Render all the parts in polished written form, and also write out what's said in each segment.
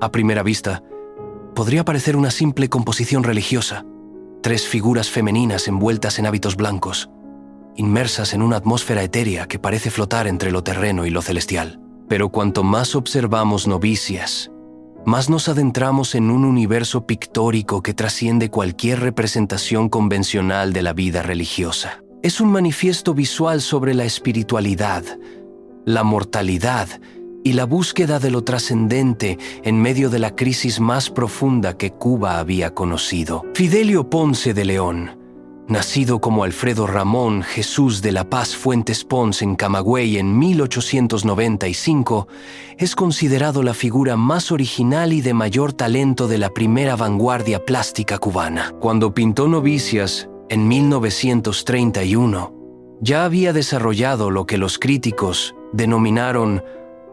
A primera vista, podría parecer una simple composición religiosa. 3 figuras femeninas envueltas en hábitos blancos, inmersas en una atmósfera etérea que parece flotar entre lo terreno y lo celestial. Pero cuanto más observamos Novicias, más nos adentramos en un universo pictórico que trasciende cualquier representación convencional de la vida religiosa. Es un manifiesto visual sobre la espiritualidad, la mortalidad y la búsqueda de lo trascendente en medio de la crisis más profunda que Cuba había conocido. Fidelio Ponce de León, nacido como Alfredo Ramón Jesús de la Paz Fuentes Pons en Camagüey en 1895, es considerado la figura más original y de mayor talento de la primera vanguardia plástica cubana. Cuando pintó Novicias en 1931, ya había desarrollado lo que los críticos denominaron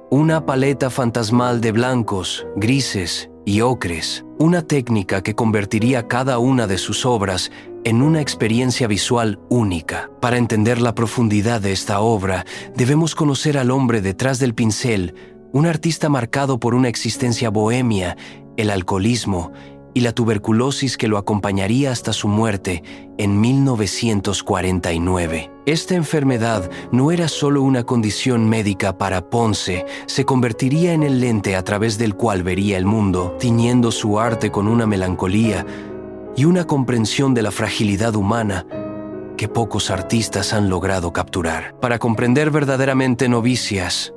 una paleta fantasmal de blancos, grises y ocres, una técnica que convertiría cada una de sus obras en una experiencia visual única. Para entender la profundidad de esta obra, debemos conocer al hombre detrás del pincel, un artista marcado por una existencia bohemia, el alcoholismo y la tuberculosis que lo acompañaría hasta su muerte en 1949. Esta enfermedad no era solo una condición médica para Ponce, se convertiría en el lente a través del cual vería el mundo, tiñendo su arte con una melancolía y una comprensión de la fragilidad humana que pocos artistas han logrado capturar. Para comprender verdaderamente Novicias,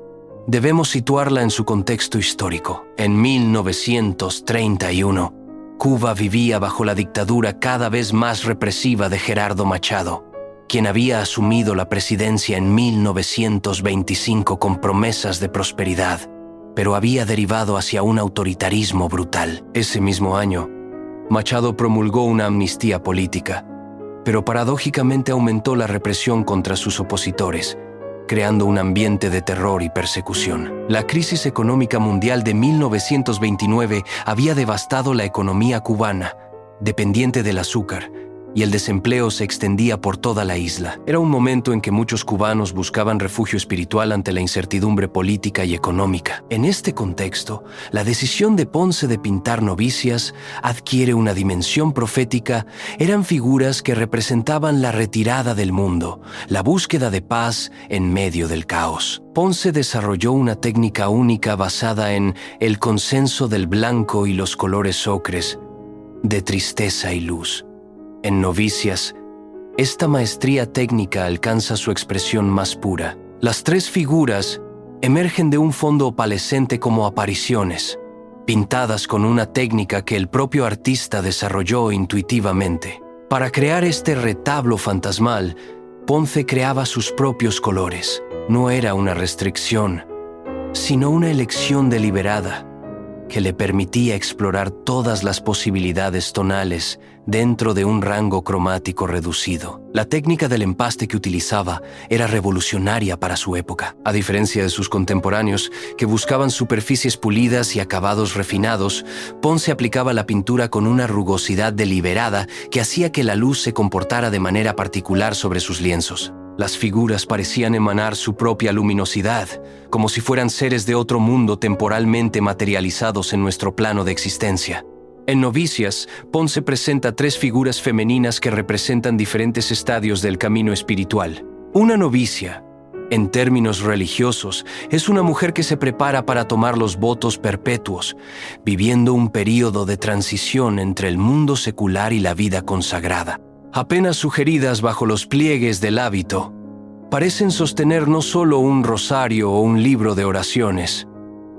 debemos situarla en su contexto histórico. En 1931, Cuba vivía bajo la dictadura cada vez más represiva de Gerardo Machado, quien había asumido la presidencia en 1925 con promesas de prosperidad, pero había derivado hacia un autoritarismo brutal. Ese mismo año, Machado promulgó una amnistía política, pero paradójicamente aumentó la represión contra sus opositores, creando un ambiente de terror y persecución. La crisis económica mundial de 1929 había devastado la economía cubana, dependiente del azúcar, y el desempleo se extendía por toda la isla. Era un momento en que muchos cubanos buscaban refugio espiritual ante la incertidumbre política y económica. En este contexto, la decisión de Ponce de pintar Novicias adquiere una dimensión profética. Eran figuras que representaban la retirada del mundo, la búsqueda de paz en medio del caos. Ponce desarrolló una técnica única basada en el consenso del blanco y los colores ocres, de tristeza y luz. En Novicias, esta maestría técnica alcanza su expresión más pura. Las 3 figuras emergen de un fondo opalescente como apariciones, pintadas con una técnica que el propio artista desarrolló intuitivamente. Para crear este retablo fantasmal, Ponce creaba sus propios colores. No era una restricción, sino una elección deliberada que le permitía explorar todas las posibilidades tonales dentro de un rango cromático reducido. La técnica del empaste que utilizaba era revolucionaria para su época. A diferencia de sus contemporáneos, que buscaban superficies pulidas y acabados refinados, Ponce aplicaba la pintura con una rugosidad deliberada que hacía que la luz se comportara de manera particular sobre sus lienzos. Las figuras parecían emanar su propia luminosidad, como si fueran seres de otro mundo temporalmente materializados en nuestro plano de existencia. En Novicias, Ponce presenta 3 figuras femeninas que representan diferentes estadios del camino espiritual. Una novicia, en términos religiosos, es una mujer que se prepara para tomar los votos perpetuos, viviendo un período de transición entre el mundo secular y la vida consagrada. Apenas sugeridas bajo los pliegues del hábito, parecen sostener no solo un rosario o un libro de oraciones,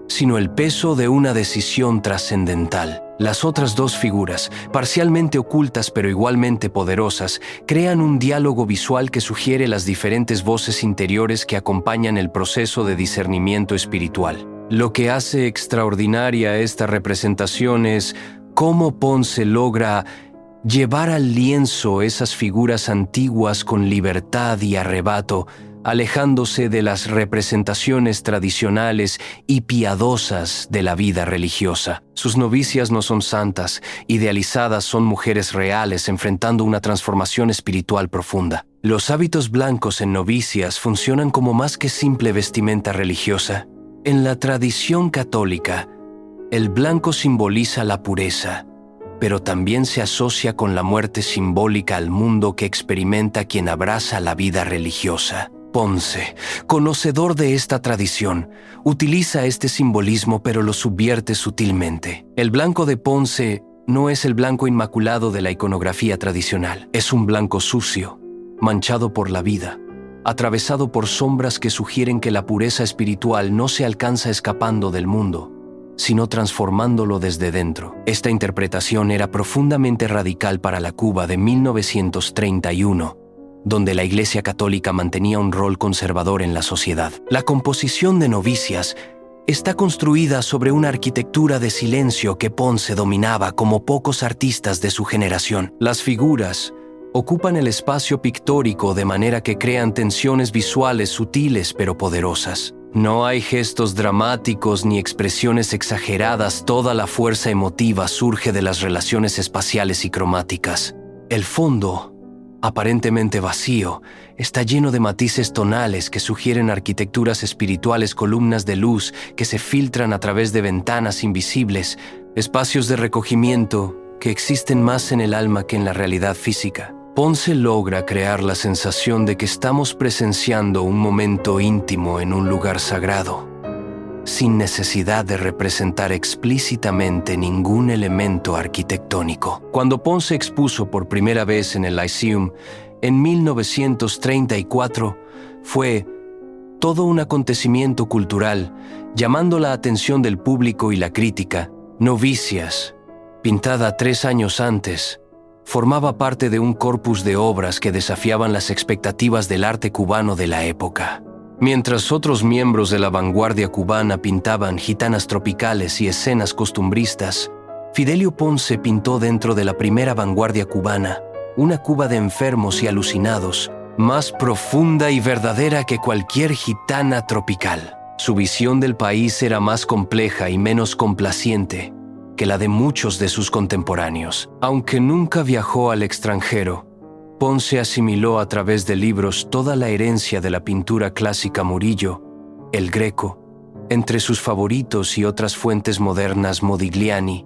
sino el peso de una decisión trascendental. Las otras 2 figuras, parcialmente ocultas pero igualmente poderosas, crean un diálogo visual que sugiere las diferentes voces interiores que acompañan el proceso de discernimiento espiritual. Lo que hace extraordinaria esta representación es cómo Ponce logra llevar al lienzo esas figuras antiguas con libertad y arrebato, alejándose de las representaciones tradicionales y piadosas de la vida religiosa. Sus novicias no son santas, idealizadas, son mujeres reales enfrentando una transformación espiritual profunda. Los hábitos blancos en Novicias funcionan como más que simple vestimenta religiosa. En la tradición católica, El blanco simboliza la pureza, pero también se asocia con la muerte simbólica al mundo que experimenta quien abraza la vida religiosa. Ponce, conocedor de esta tradición, utiliza este simbolismo pero lo subvierte sutilmente. El blanco de Ponce no es el blanco inmaculado de la iconografía tradicional. Es un blanco sucio, manchado por la vida, atravesado por sombras que sugieren que la pureza espiritual no se alcanza escapando del mundo, sino transformándolo desde dentro. Esta interpretación era profundamente radical para la Cuba de 1931, donde la Iglesia Católica mantenía un rol conservador en la sociedad. La composición de novicias está construida sobre una arquitectura de silencio que Ponce dominaba como pocos artistas de su generación. Las figuras ocupan el espacio pictórico de manera que crean tensiones visuales sutiles pero poderosas. No hay gestos dramáticos ni expresiones exageradas, toda la fuerza emotiva surge de las relaciones espaciales y cromáticas. El fondo, aparentemente vacío, está lleno de matices tonales que sugieren arquitecturas espirituales, columnas de luz que se filtran a través de ventanas invisibles, espacios de recogimiento que existen más en el alma que en la realidad física. Ponce logra crear la sensación de que estamos presenciando un momento íntimo en un lugar sagrado, sin necesidad de representar explícitamente ningún elemento arquitectónico. Cuando Ponce expuso por primera vez en el Lyceum en 1934, fue todo un acontecimiento cultural, llamando la atención del público y la crítica. Novicias, pintada 3 años antes, formaba parte de un corpus de obras que desafiaban las expectativas del arte cubano de la época. Mientras otros miembros de la vanguardia cubana pintaban gitanas tropicales y escenas costumbristas, Fidelio Ponce pintó dentro de la primera vanguardia cubana una Cuba de enfermos y alucinados, más profunda y verdadera que cualquier gitana tropical. Su visión del país era más compleja y menos complaciente que la de muchos de sus contemporáneos. Aunque nunca viajó al extranjero, Ponce asimiló a través de libros toda la herencia de la pintura clásica Murillo, El Greco, entre sus favoritos y otras fuentes modernas Modigliani,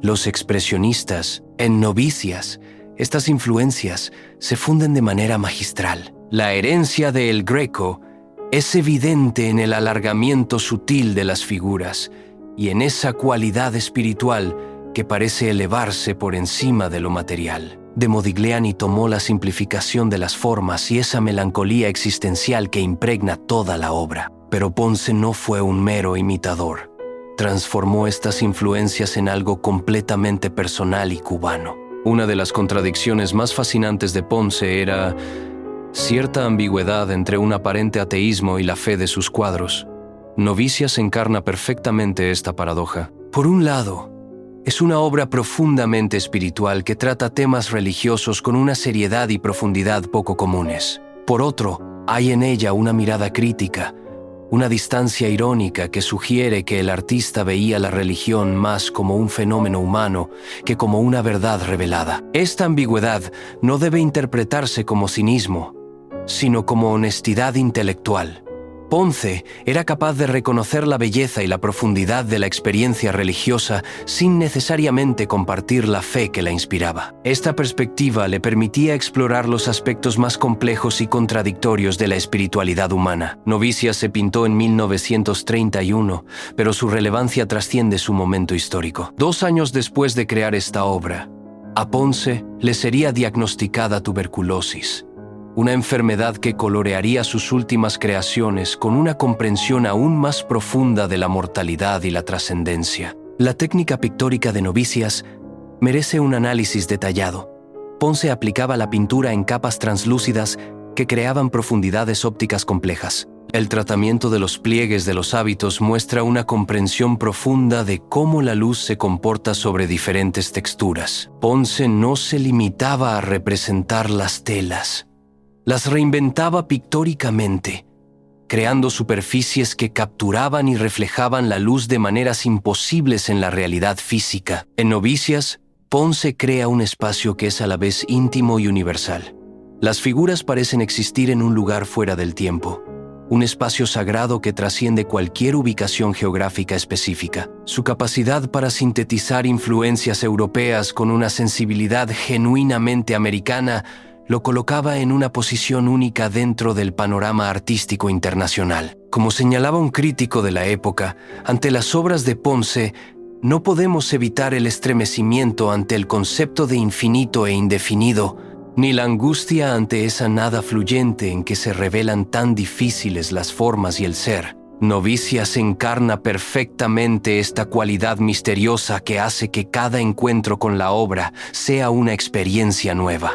los expresionistas. En Novicias, estas influencias se funden de manera magistral. La herencia de El Greco es evidente en el alargamiento sutil de las figuras y en esa cualidad espiritual que parece elevarse por encima de lo material. De Modigliani tomó la simplificación de las formas y esa melancolía existencial que impregna toda la obra. Pero Ponce no fue un mero imitador. Transformó estas influencias en algo completamente personal y cubano. Una de las contradicciones más fascinantes de Ponce era cierta ambigüedad entre un aparente ateísmo y la fe de sus cuadros. Novicias encarna perfectamente esta paradoja. Por un lado, es una obra profundamente espiritual que trata temas religiosos con una seriedad y profundidad poco comunes. Por otro, hay en ella una mirada crítica, una distancia irónica que sugiere que el artista veía la religión más como un fenómeno humano que como una verdad revelada. Esta ambigüedad no debe interpretarse como cinismo, sino como honestidad intelectual. Ponce era capaz de reconocer la belleza y la profundidad de la experiencia religiosa sin necesariamente compartir la fe que la inspiraba. Esta perspectiva le permitía explorar los aspectos más complejos y contradictorios de la espiritualidad humana. Novicias se pintó en 1931, pero su relevancia trasciende su momento histórico. 2 años después de crear esta obra, a Ponce le sería diagnosticada tuberculosis, una enfermedad que colorearía sus últimas creaciones con una comprensión aún más profunda de la mortalidad y la trascendencia. La técnica pictórica de Novicias merece un análisis detallado. Ponce aplicaba la pintura en capas translúcidas que creaban profundidades ópticas complejas. El tratamiento de los pliegues de los hábitos muestra una comprensión profunda de cómo la luz se comporta sobre diferentes texturas. Ponce no se limitaba a representar las telas. Las reinventaba pictóricamente, creando superficies que capturaban y reflejaban la luz de maneras imposibles en la realidad física. En Novicias, Ponce crea un espacio que es a la vez íntimo y universal. Las figuras parecen existir en un lugar fuera del tiempo, un espacio sagrado que trasciende cualquier ubicación geográfica específica. Su capacidad para sintetizar influencias europeas con una sensibilidad genuinamente americana lo colocaba en una posición única dentro del panorama artístico internacional. Como señalaba un crítico de la época, ante las obras de Ponce, no podemos evitar el estremecimiento ante el concepto de infinito e indefinido, ni la angustia ante esa nada fluyente en que se revelan tan difíciles las formas y el ser. Novicias encarna perfectamente esta cualidad misteriosa que hace que cada encuentro con la obra sea una experiencia nueva.